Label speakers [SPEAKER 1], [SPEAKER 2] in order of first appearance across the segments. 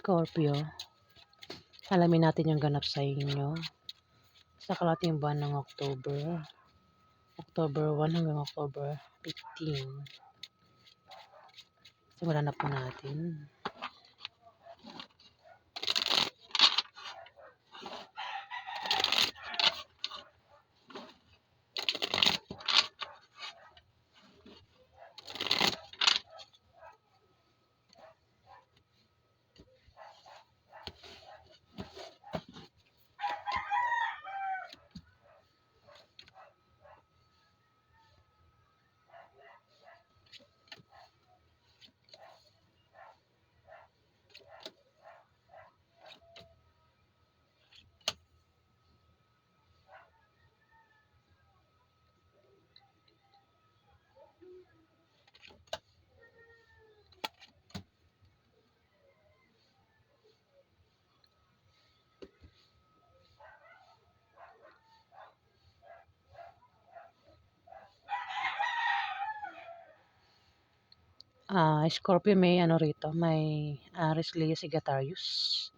[SPEAKER 1] Scorpio, alamin natin yung ganap sa inyo sa kalahating buwan ng October. October 1 hanggang October 15. Simulan na po natin. Scorpio, may ano rito, may Aries, Leo, Sagittarius.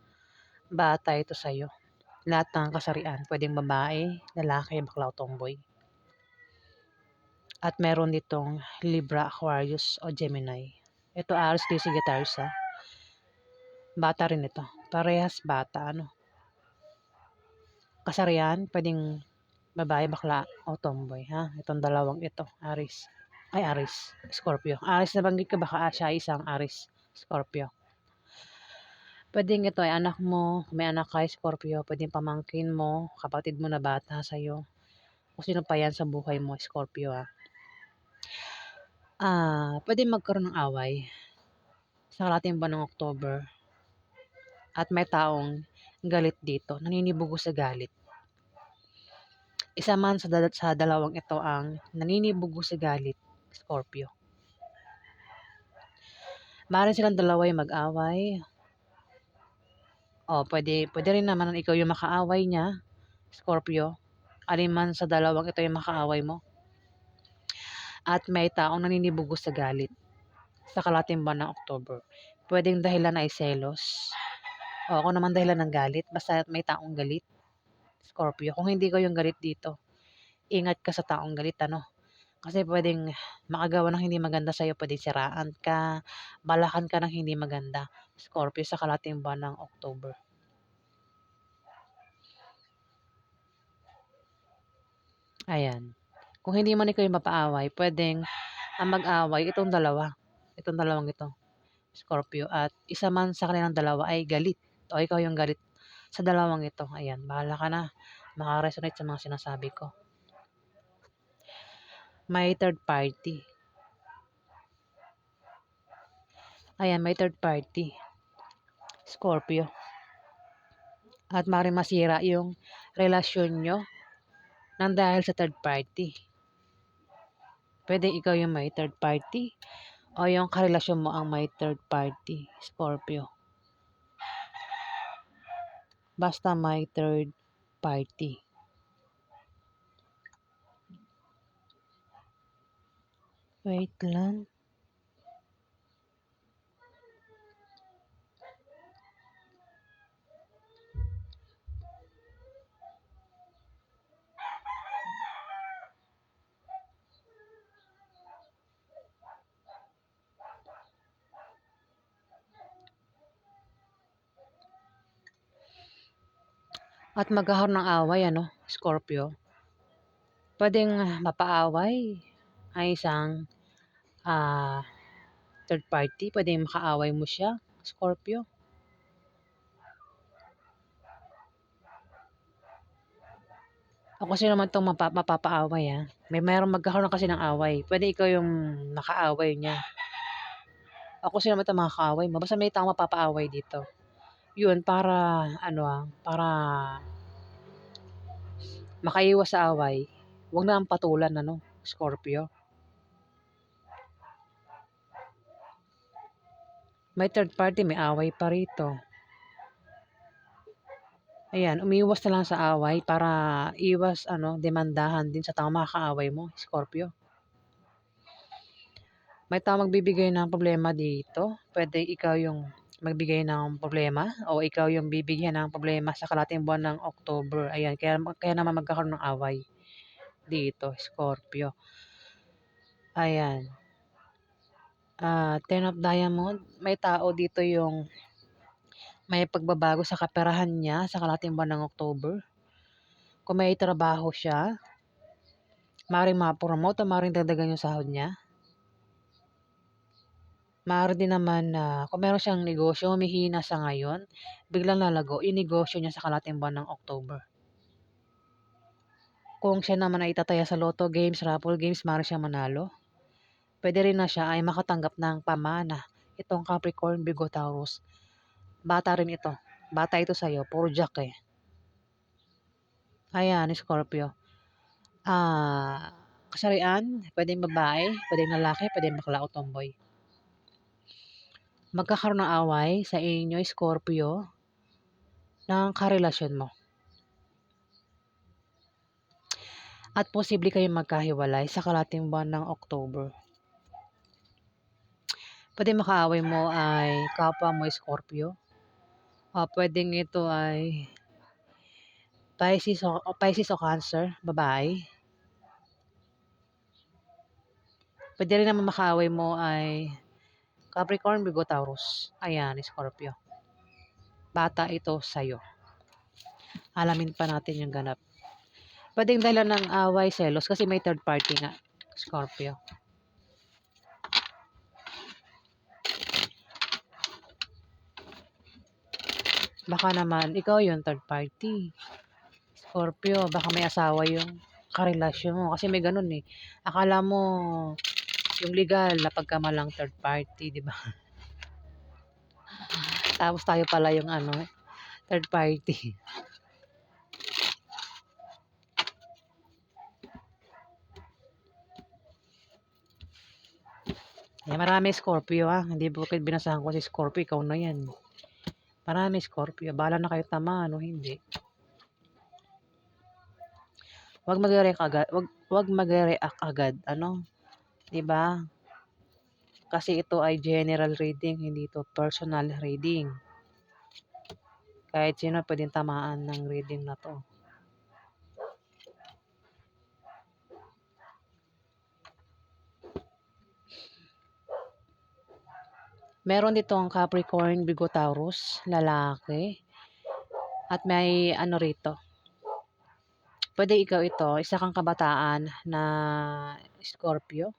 [SPEAKER 1] Bata ito sa'yo. Lahat ng kasarian, pwedeng babae, lalaki, bakla o tomboy. At meron ditong Libra, Aquarius o Gemini. Ito Aries, Leo, Sagittarius ha. Bata rin ito. Parehas bata, ano. Kasarian, pwedeng babae, bakla o tomboy ha. Itong dalawang ito, Aries. Scorpio. Aries na banggit ka, baka siya isang Aries, Scorpio. Pwedeng ito ay anak mo, kung may anak ka, Scorpio, pwedeng pamangkin mo, kapatid mo na bata sa'yo. Kung sino pa yan sa buhay mo, Scorpio ha. Pwedeng magkaroon ng away sa kalahating buwan ng October. At may taong galit dito, naninibugo sa galit. Isa man sa dalawang ito ang naninibugo sa galit, Scorpio. Maaari silang dalawa yung mag-away. Pwede rin naman ikaw yung makaaway niya, Scorpio. Alin man sa dalawang ito yung makaaway mo. At may taong naninibugo sa galit sa kalahating buwan ng October. Pwedeng dahilan ay selos. O ako naman dahilan ng galit, basta may taong galit, Scorpio. Kung hindi ko yung galit dito, ingat ka sa taong galit, ano. Kasi pwedeng makagawa ng hindi maganda sa'yo, pwedeng siraan ka, balakan ka ng hindi maganda, Scorpio, sa kalahating buwan ng October. Ayan. Kung hindi man ikaw yung mapaaway, pwedeng ang mag-away itong dalawang ito, Scorpio, at isa man sa kanilang dalawa ay galit, o ikaw yung galit sa dalawang ito. Ayan, bahala ka na, makaresonate sa mga sinasabi ko. May third party. Ayan, may third party, Scorpio. At maaaring masira yung relasyon nyo nang dahil sa third party. Pwede ikaw yung may third party o yung karelasyon mo ang may third party, Scorpio. Basta may third party. Wait lang. At magkakaroon ng away, ano, Scorpio. Pwedeng mapaaway ay isang third party. Pwedeng makaaway mo siya, Scorpio. O kasi naman itong mapapaaway ha. Mayroong magkakaroon kasi ng away. Pwede ikaw yung nakaaway niya. O kasi naman itong makakaaway mo. Basta may taong mapapaaway dito. Yun, para makaiwas sa away, huwag na ang patulan, ano, Scorpio. May third party, may away pa rito. Ayan, umiwas na lang sa away para iwas, demandahan din sa taong makakaaway mo, Scorpio. May taong magbibigay ng problema dito. Pwede ikaw yung magbigay ng problema o ikaw yung bibigyan ng problema sa kalahating buwan ng October. Ayan, kaya naman magkakaroon ng away dito, Scorpio. Ayan. Ten of Diamond, may tao dito yung may pagbabago sa kaperahan niya sa kalahating buwan ng October. Kung may trabaho siya, maaaring ma-promote o maaaring dagdagan yung sahod niya. Maaari din naman na kung meron siyang negosyo, humihina sa ngayon, biglang lalago yung negosyo niya sa kalahating buwan ng October. Kung siya naman ay itataya sa lotto games, raffle games, maaari siyang manalo. Pwede rin na siya ay makatanggap ng pamana. Itong Capricorn, Virgo, Taurus. Bata rin ito. Bata ito sa'yo. Puro jack eh. Ayan, Scorpio. Kasarian, pwedeng babae, pwedeng lalaki, pwedeng bakla o tomboy. Magkakaroon ng away sa inyo, Scorpio, ng karelasyon mo. At posible kayong magkahiwalay sa kalahating buwan ng October. Pwede makaaway mo ay kapwa mo, Scorpio. Pwedeng ito ay Pisces o Cancer, babae. Pwede rin naman makaaway mo ay Capricorn, Virgo, Taurus. Ayan, Scorpio. Bata ito sa'yo. Alamin pa natin yung ganap. Pwedeng dahilan ng away, selos, kasi may third party nga, Scorpio. Baka naman, ikaw yung third party. Scorpio, baka may asawa yung karelasyon mo. Kasi may ganun eh. Akala mo, yung legal na pagkamalang third party, di ba? Tapos tayo pala yung third party. Marami Scorpio Hindi porket binasahan ko si Scorpio, ikaw na yan. Marami Scorpio. Bahala na kayo tamaan o hindi. Wag mag-react agad. Wag mag-react agad. 'Di ba? Kasi ito ay general reading, hindi ito personal reading. Kahit sino pwedeng tamaan ng reading na to. Meron dito ang Capricorn, Virgo, Taurus, lalaki. At may rito. Pwede ikaw ito, isa kang kabataan na Scorpio.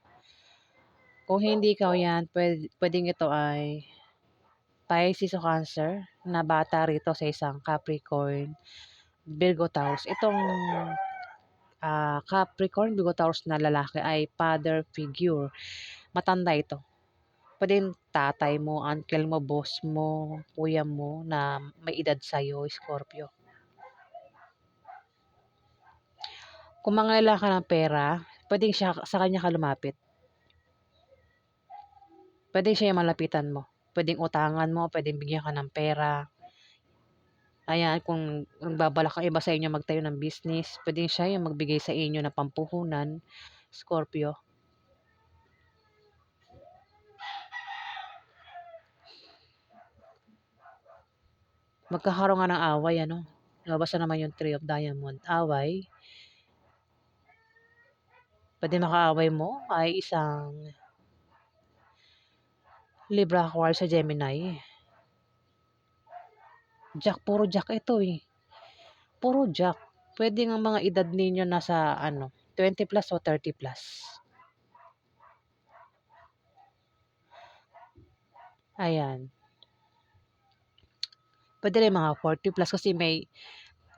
[SPEAKER 1] Kung hindi ikaw yan, pwedeng ito ay Pisces o Cancer na bata rito sa isang Capricorn, Virgo, Taurus. Itong Capricorn, Virgo, Taurus na lalaki ay father figure. Matanda ito. Pwedeng tatay mo, uncle mo, boss mo, kuya mo na may edad sa'yo, Scorpio. Kung mangailangan ka ng pera, pwedeng siya, sa kanya ka lumapit. Pwedeng siya yung malapitan mo. Pwedeng utangan mo, pwedeng bigyan ka ng pera. Ayan, kung nagbabalak ang iba sa inyo magtayo ng business, pwedeng siya yung magbigay sa inyo ng pampuhunan, Scorpio. Magkakaroon nga ng away, Lumabas na naman yung Three of Diamond. Away. Pwede makaaway mo ay isang Libra, Aquarius sa Gemini. Jack, puro Jack ito eh. Puro Jack. Pwede nga mga edad ninyo nasa 20 plus o 30 plus. Ayan. Pwede rin mga 40 plus kasi may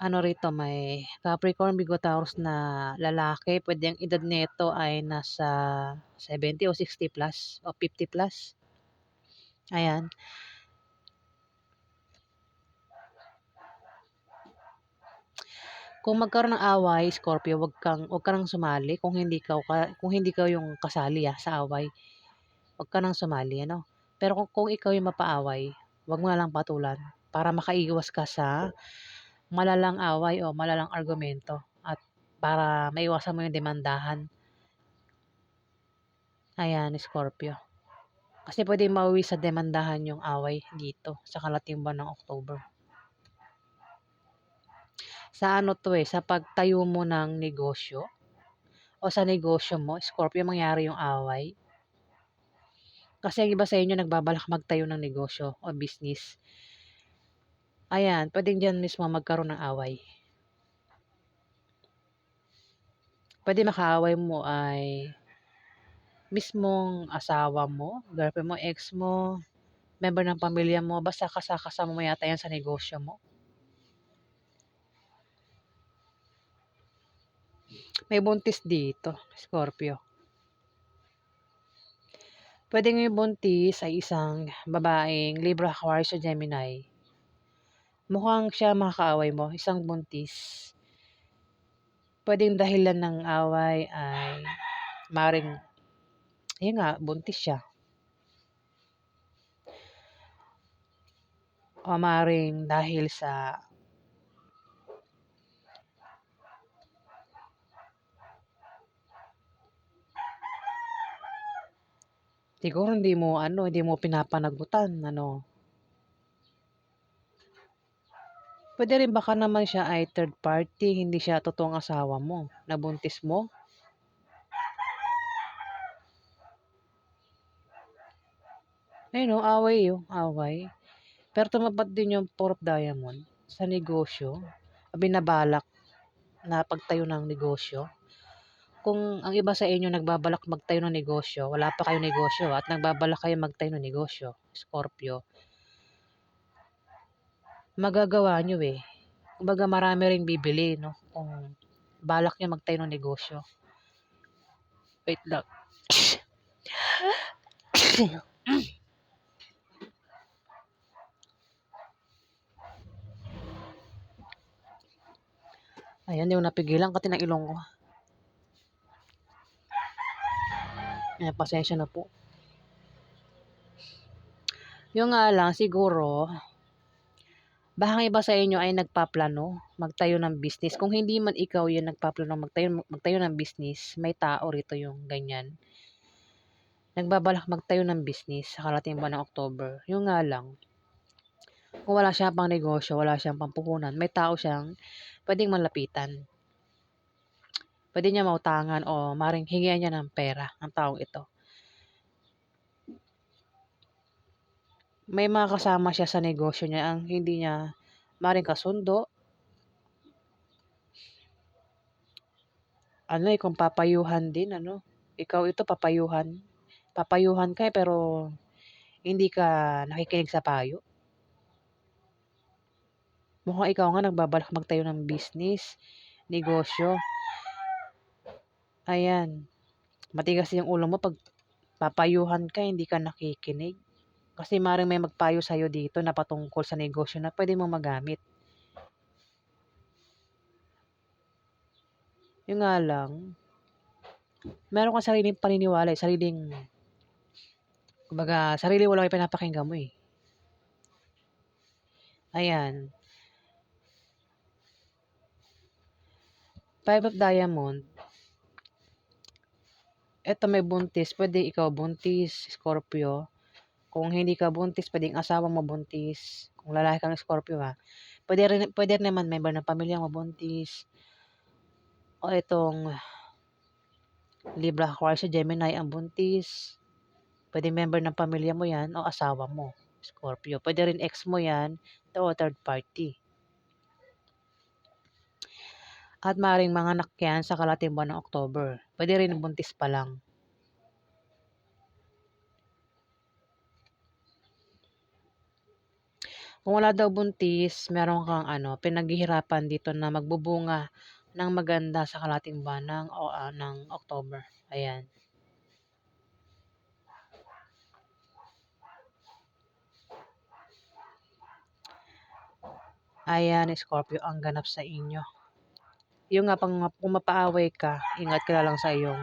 [SPEAKER 1] rito, may Capricorn, Virgo, Taurus na lalaki. Pwede ang edad nito ay nasa 70 o 60 plus o 50 plus. Ayan. Kung magkaroon ng away, Scorpio, wag ka nang sumali kung hindi ka yung kasali sa away. Wag ka nang sumali, Pero kung ikaw yung mapaaway, wag mo na lang patulan para makaiwas ka sa malalang away o malalang argumento at para maiwasan mo yung demandahan. Ayan, Scorpio. Kasi pwedeng mauwi sa demandahan yung away dito sa kalating buwan ng October. Sa ano 'to, sa pagtayo mo ng negosyo o sa negosyo mo, Scorpio, mangyari yung away. Kasi ang iba sa inyo nagbabalak magtayo ng negosyo o business. Ayan, puwedeng diyan mismo magkaroon ng away. Puwede makaaway mo ay mismong asawa mo, girlfriend mo, ex mo, member ng pamilya mo, basta kasama mo yata 'yan sa negosyo mo. May buntis dito, Scorpio. Puwedeng yung buntis ay isang babaeng Libra, Aquarius, o Gemini. Mukhang siya makakaaway mo, isang buntis. Puwedeng dahilan ng away ay maaaring, yun nga, buntis siya. O maaaring dahil sa siguro hindi mo pinapanagutan, ano. Puwede rin baka naman siya ay third party, hindi siya totoong asawa mo, nabuntis mo. Ayun oh, away oh, away. Pero tumapat din yung Four of Diamond sa negosyo, binabalak na pagtayo ng negosyo. Kung ang iba sa inyo nagbabalak magtayo ng negosyo, wala pa kayong negosyo at nagbabalak kayo magtayo ng negosyo, Scorpio, magagawa nyo eh. Kumbaga marami ring bibili, no? Kung balak nyo magtayo ng negosyo. Wait lang. Ayan, hindi ko napigilan kasi ng ilong ko. Ayan, pasensya na po. Yung nga lang, siguro, baka ang iba sa inyo ay nagpaplano magtayo ng business. Kung hindi man ikaw yung nagpaplano magtayo ng business, may tao rito yung ganyan. Nagbabalak magtayo ng business sa karating buwan ng October. Yung nga lang, kung wala siya pang negosyo, wala siyang pampuhunan, may tao siyang pwedeng malapitan. Pwede niya mautangan o maring hingian niya ng pera ang taong ito. May mga kasama siya sa negosyo niya ang hindi niya maring kasundo. Ano kung papayuhan din, ano, ikaw ito papayuhan. Papayuhan ka pero hindi ka nakikinig sa payo. Mukhang ikaw nga nagbabalak magtayo ng business, negosyo. Ayan, matigas yung ulo mo pag papayuhan ka, hindi ka nakikinig. Kasi maring may magpayo sa'yo dito na patungkol sa negosyo na pwede mong magamit. Yung nga lang, meron kang sariling paniniwala, kumbaga, sarili mo lang yung pinapakinggan mo eh. Ayan. Five of Diamond. Eto may buntis. Pwede ikaw buntis, Scorpio. Kung hindi ka buntis, pwedeng asawa mo buntis. Kung lalaki kang Scorpio ha. Pwede rin naman member ng pamilya mo buntis. O itong Libra, Aquarius, Gemini ang buntis. Pwede member ng pamilya mo yan o asawa mo, Scorpio. Pwede rin ex mo yan o third party. At maaaring mga anak yan sa kalating buwan ng October. Pwede rin buntis pa lang. Kung wala daw buntis, meron kang pinaghihirapan dito na magbubunga ng maganda sa kalating buwan ng October. Ayan. Ayan, Scorpio, ang ganap sa inyo. Yung nga kung mapaaway ka, ingat ka na lang sa iyong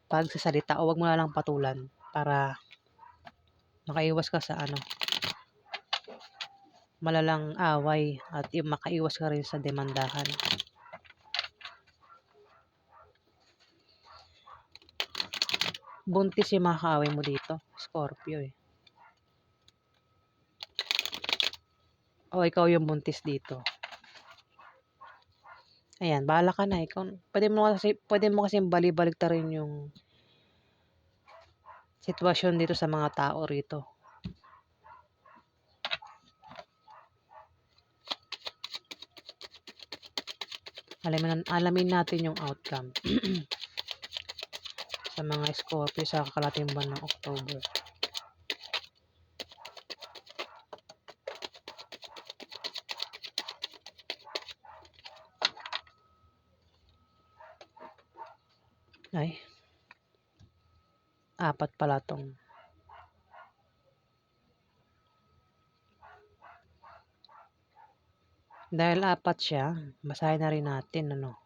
[SPEAKER 1] pagsasalita o wag mo na lang patulan para makaiwas ka sa malalang away at makaiwas ka rin sa demandahan. Buntis yung mga kaaway mo dito, Scorpio eh. O ikaw yung buntis dito. Ayan, bahala ka na. Ikaw, pwede mo kasi bali-baliktarin yung sitwasyon dito sa mga tao rito. Alamin natin yung outcome sa mga Scorpio sa kalating buwan ng October. Ay, apat pala tong. Dahil apat siya, basahin na rin natin, ano.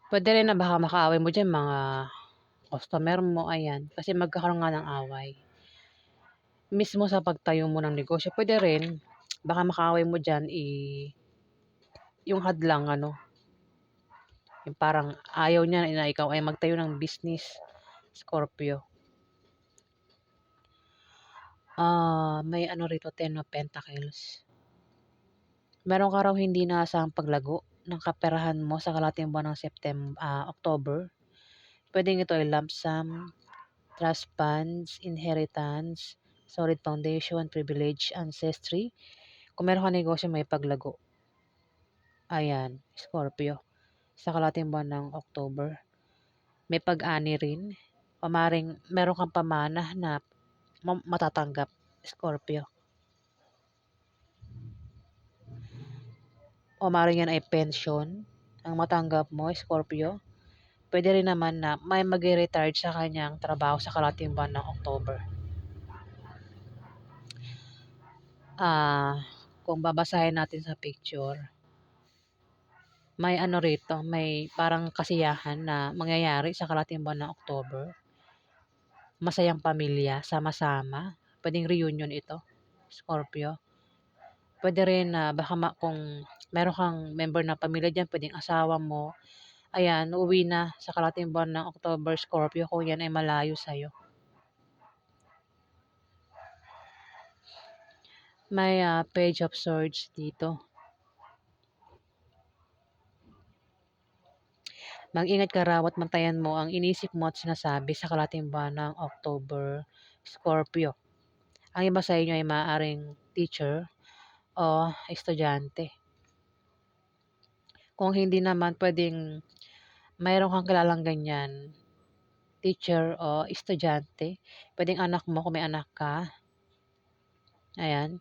[SPEAKER 1] Pwede rin na baka makaaway mo dyan, mga customer mo, ayan. Kasi magkakaroon nga ng away. Mismo sa pagtayo mo ng negosyo, pwede rin, baka makaaway mo dyan, yung hadlang, ano. Yung parang ayaw niya na ikaw ay magtayo ng business, Scorpio. May ano rito, 10 of Pentacles. Meron ka raw hindi inaasahang paglago ng kaperahan mo sa kalating buwan ng October. Pwedeng ito ay lump sum, trust funds, inheritance, solid foundation, privilege, ancestry. Kung meron ka negosyo, may paglago. Ayan, Scorpio. Sa kalating buwan ng October. May pag-ani rin. O maring meron kang pamana na matatanggap, Scorpio. O maring yan ay pension ang matanggap mo, Scorpio. Pwede rin naman na may mag-retire sa kanyang trabaho sa kalating buwan ng October. Kung babasahin natin sa picture, may ano rito, may parang kasiyahan na mangyayari sa kalating buwan ng October. Masayang pamilya, sama-sama. Pwedeng reunion ito, Scorpio. Pwede rin na baka kung meron kang member na pamilya dyan, pwedeng asawa mo. Ayan, uuwi na sa kalating buwan ng October, Scorpio, kung yan ay malayo sa'yo. May Page of Swords dito. Mag-ingat ka raw at mantayan mo ang inisip mo at sinasabi sa kalating buwan ng October, Scorpio. Ang iba sa inyo ay maaaring teacher o estudyante. Kung hindi naman, pwedeng mayroon kang kilalang ganyan, teacher o estudyante. Pwedeng anak mo kung may anak ka. Ayan.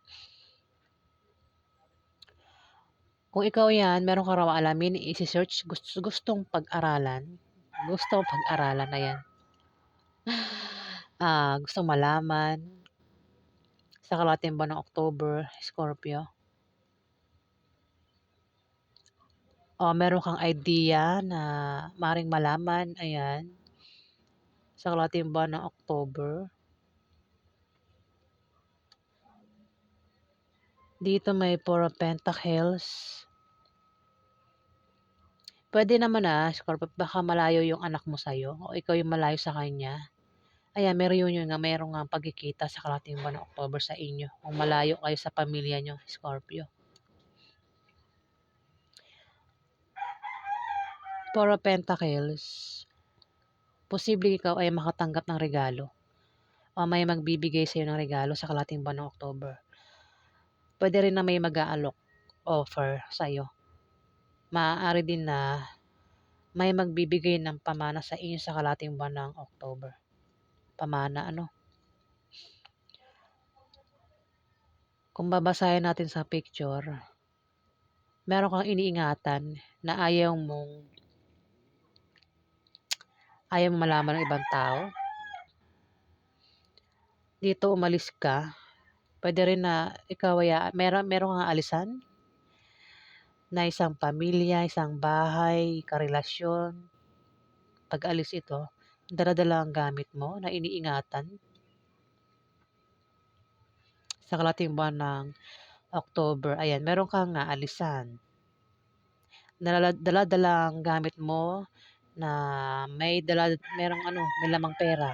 [SPEAKER 1] Kung ikaw yan, meron ka raw alamin, isi-search, gustong pag-aralan. Gustong pag-aralan, ayan. Gustong malaman sa kalating buwan ng October, Scorpio. O meron kang idea na maring malaman, ayan, sa kalating buwan ng October. Dito may Four of Pentacles. Pwede naman Scorpio, baka malayo yung anak mo sa'yo o ikaw yung malayo sa kanya. Ayan, may reunion nga, mayroong nga pagkikita sa kalating buwan ng October sa inyo. Kung malayo kayo sa pamilya nyo, Scorpio. Four of Pentacles. Posible ikaw ay makatanggap ng regalo o may magbibigay sa'yo ng regalo sa kalating buwan ng October. Pwede rin na may mag-aalok offer sa'yo. Maaari din na may magbibigay ng pamana sa inyo sa kalating buwan ng October. Pamana, ano? Kung babasahin natin sa picture, meron kang iniingatan na ayaw mong malaman ng ibang tao. Dito umalis ka. Pwede rin na ikaw ay meron kang alisan. na isang pamilya, isang bahay, karelasyon. Pag-alis ito, dala-dala ang gamit mo na iniingatan sa kalating buwan ng October. Ayan, meron kang alisan. Dala-dala ang gamit mo na merong may lamang pera.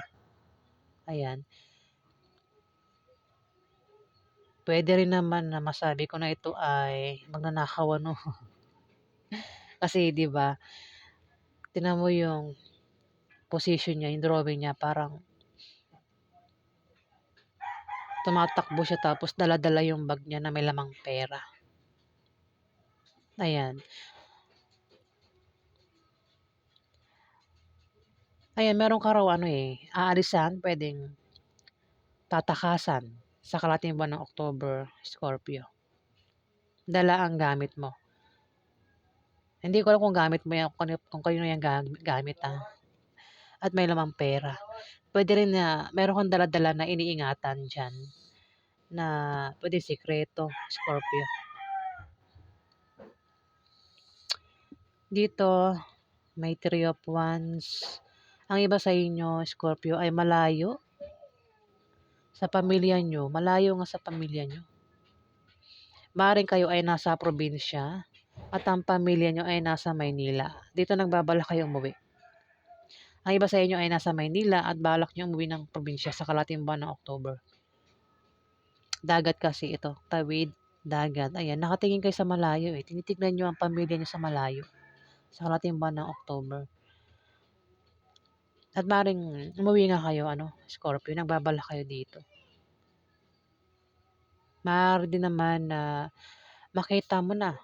[SPEAKER 1] Ayan. Pwede rin naman na masabi ko na ito ay magnanakaw ano. Kasi 'di ba, tingnan mo yung position niya, yung drawing niya parang tumatakbo siya tapos dala-dala yung bag niya na may lamang pera. Ayan. Ayan, meron ka raw aalisan, puwedeng tatakasan sa kalahating buwan ng October, Scorpio. Dala ang gamit mo. Hindi ko alam kung gamit mo yan, kung kanino yan gamit, at may lamang pera. Puwede rin na meron kang dala-dala na iniingatan diyan na puwedeng sikreto, Scorpio. Dito, may Three of Wands. Ang iba sa inyo, Scorpio, ay malayo sa pamilya niyo. Malayo nga sa pamilya niyo. Maaaring kayo ay nasa probinsya at ang pamilya niyo ay nasa Maynila. Dito nagbabalak kayo umuwi. Ang iba sa inyo ay nasa Maynila at balak niyo umuwi ng probinsya sa kalahating buwan ng October. Dagat kasi ito, tawid, dagat. Ayan, nakatingin kayo sa malayo eh. Tinitignan niyo ang pamilya niyo sa malayo sa kalahating buwan ng October. At maaaring umuwi nga kayo, Scorpio, nagbabalak kayo dito. Maaari din naman na makita mo na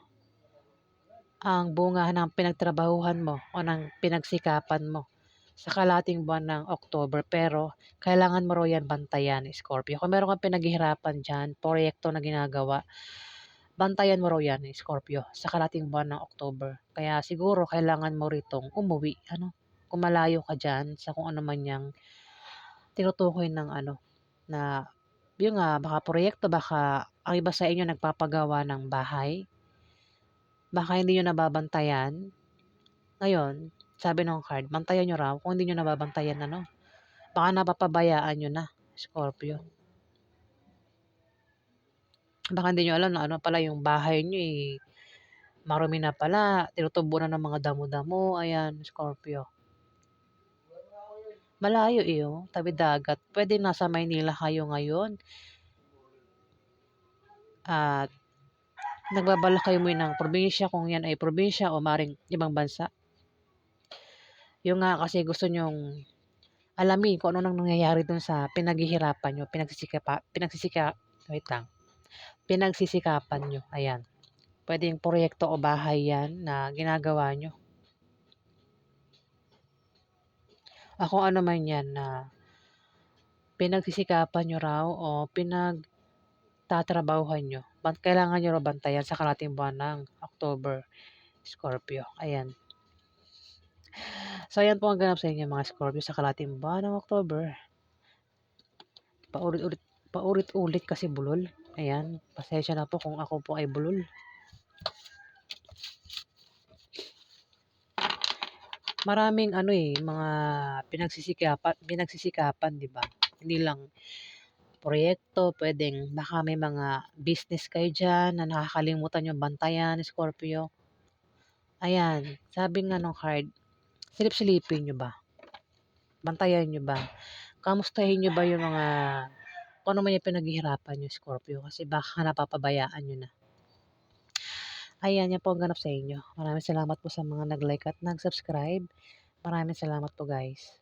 [SPEAKER 1] ang bunga ng pinagtrabahuhan mo o ng pinagsikapan mo sa kalahating buwan ng October. Pero kailangan mo raw yan bantayan, Scorpio. Kung meron kang pinaghihirapan dyan, proyekto na ginagawa, bantayan mo raw yan, Scorpio, sa kalahating buwan ng October. Kaya siguro kailangan mo ritong umuwi, kung malayo ka dyan sa kung ano man yang tinutukoy ng na yun nga, baka proyekto, baka ang iba sa inyo nagpapagawa ng bahay, baka hindi nyo nababantayan. Ngayon, sabi ng card, bantayan nyo raw. Kung hindi nyo nababantayan, baka napapabayaan nyo na, Scorpio. Baka hindi nyo alam na pala yung bahay nyo marumi na pala, tinutubo na ng mga damo-damo, ayan, Scorpio. Malayo tabi dagat. Pwede nasa Maynila kayo ngayon. At nagbabalak kayo mo ng probinsya, kung yan ay probinsya o maring ibang bansa. Yung nga kasi gusto nyong alamin kung ano nang nangyayari dun sa pinaghihirapan nyo, wait lang, pinagsisikapan nyo. Ayan. Pwedeng proyekto o bahay yan na ginagawa nyo. Kung ano man yan na pinagsisikapan nyo raw o pinagtatrabahuhan nyo. Kailangan nyo raw bantayan sa kalahating buwan ng October, Scorpio. Ayan. So, ayan po ang ganap sa inyo mga Scorpio sa kalahating buwan ng October. Paulit-ulit kasi bulol. Ayan. Pasensya na po kung ako po ay bulol. Maraming mga pinagsisikapan, 'di ba? Hindi lang proyekto, pwedeng baka may mga business kayo diyan na nakakalimutan yung bantayan, Scorpio. Ayan, sabi nga ng card, silip-silipin nyo ba? Bantayan nyo ba? Kamustahin nyo ba yung mga kung ano man yung pinaghihirapan nyo, Scorpio? Kasi baka napapabayaan nyo na. Ayan, yan po ang ganap sa inyo. Maraming salamat po sa mga nag-like at nag-subscribe. Maraming salamat po guys.